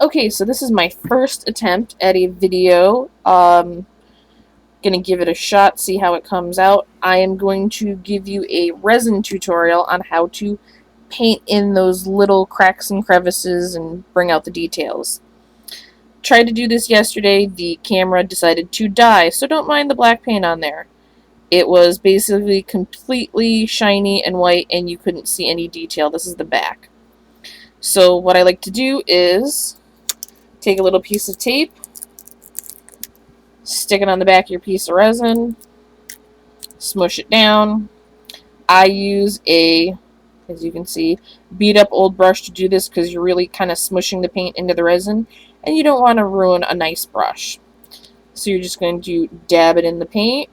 Okay, so this is my first attempt at a video. Gonna give it a shot, see how it comes out. I am going to give you a resin tutorial on how to paint in those little cracks and crevices and bring out the details. Tried to do this yesterday, the camera decided to die, so don't mind the black paint on there. It was basically completely shiny and white and you couldn't see any detail. This is the back. So what I like to do is take a little piece of tape, stick it on the back of your piece of resin, smush it down. I use a, as you can see, beat up old brush to do this because you're really kind of smushing the paint into the resin and you don't want to ruin a nice brush. So you're just going to dab it in the paint,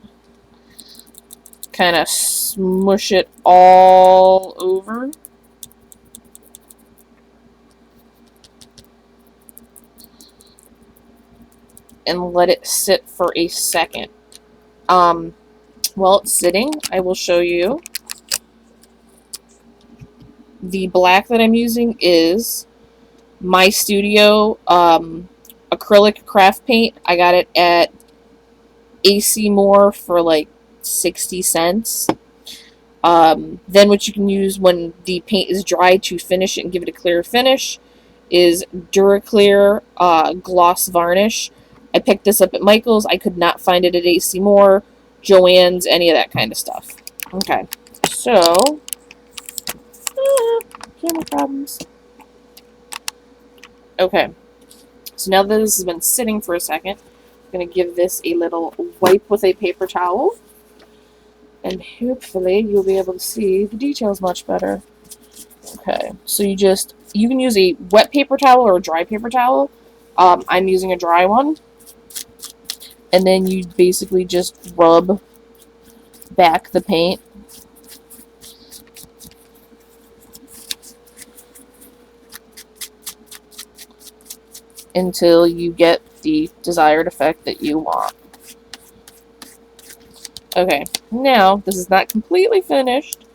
kind of smush it all over. And let it sit for a second. While it's sitting, I will show you. The black that I'm using is My Studio acrylic craft paint. I got it at AC Moore for like 60 cents. Then what you can use when the paint is dry to finish it and give it a clear finish is Duraclear gloss varnish. I picked this up at Michael's. I could not find it at AC Moore, Joann's, any of that kind of stuff. Okay, so camera problems. Okay, so now that this has been sitting for a second, I'm going to give this a little wipe with a paper towel, and hopefully you'll be able to see the details much better. Okay, so you can use a wet paper towel or a dry paper towel. I'm using a dry one. And then you basically just rub back the paint. Until you get the desired effect that you want. Okay, now this is not completely finished,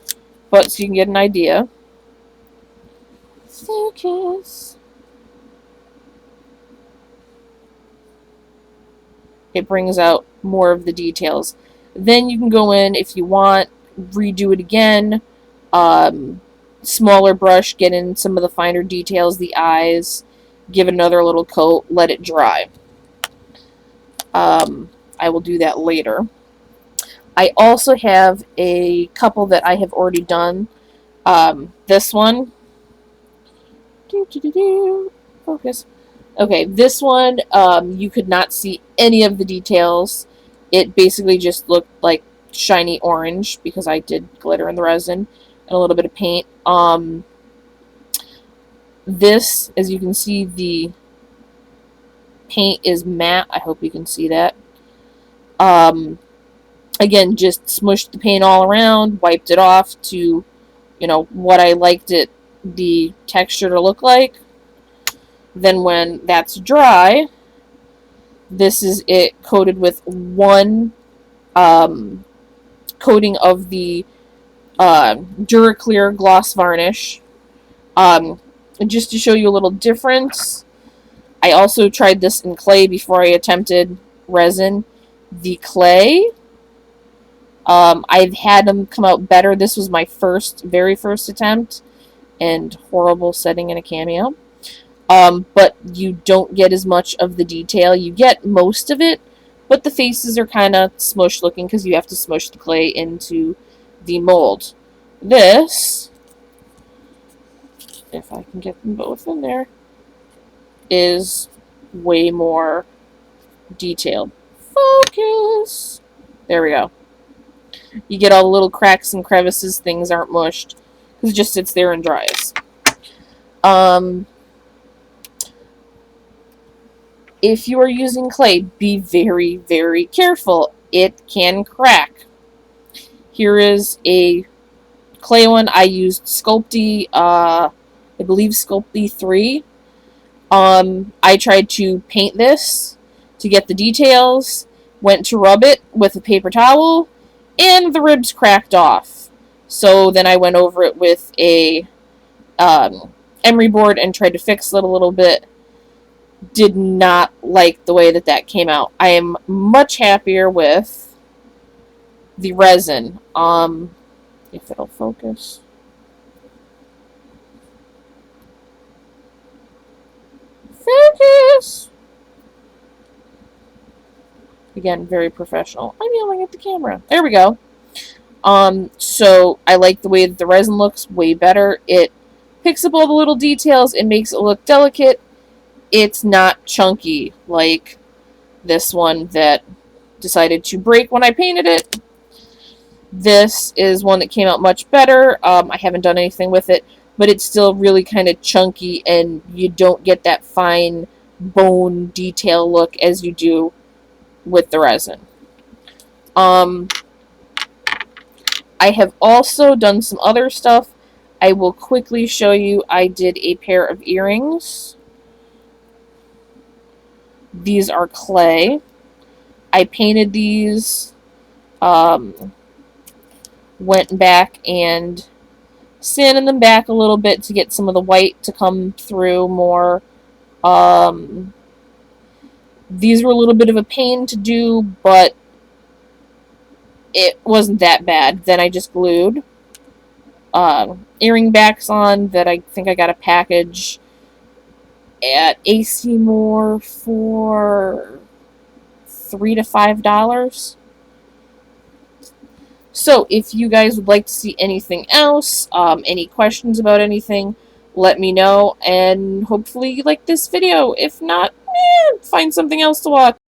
but so you can get an idea. Focus. It brings out more of the details. Then you can go in, if you want, redo it again. Smaller brush, get in some of the finer details, the eyes, give it another little coat, let it dry. I will do that later. I also have a couple that I have already done. This one. Focus. Okay, this one, you could not see any of the details. It basically just looked like shiny orange because I did glitter in the resin and a little bit of paint. This, as you can see, the paint is matte. I hope you can see that. Again, just smushed the paint all around, wiped it off to, what I liked the texture to look like. Then when that's dry, this is it coated with one coating of the Duraclear gloss varnish. Just to show you a little difference, I also tried this in clay before I attempted resin. The clay, I've had them come out better. This was my very first attempt, and horrible setting in a cameo. But you don't get as much of the detail. You get most of it, but the faces are kind of smushed looking because you have to smush the clay into the mold. This, if I can get them both in there, is way more detailed. Focus! There we go. You get all the little cracks and crevices, things aren't mushed, because it just sits there and dries. If you are using clay, be very, very careful. It can crack. Here is a clay one. I used Sculpey, I believe Sculpey 3. I tried to paint this to get the details, went to rub it with a paper towel, and the ribs cracked off. So then I went over it with a emery board and tried to fix it a little bit. did not like the way that that came out. I am much happier with the resin. If it'll focus. Focus! Again, very professional. I'm yelling at the camera. There we go. So I like the way that the resin looks way better. It picks up all the little details. It makes it look delicate. It's not chunky like this one that decided to break when I painted it. This is one that came out much better. I haven't done anything with it, but it's still really kind of chunky, and you don't get that fine bone detail look as you do with the resin. I have also done some other stuff. I will quickly show you. I did a pair of earrings. These are clay. I painted these, went back and sanded them back a little bit to get some of the white to come through more. These were a little bit of a pain to do, but it wasn't that bad. Then I just glued earring backs on that I think I got a package at AC Moore for $3 to $5. So if you guys would like to see anything else, any questions about anything, let me know, and hopefully you like this video. If not, find something else to watch.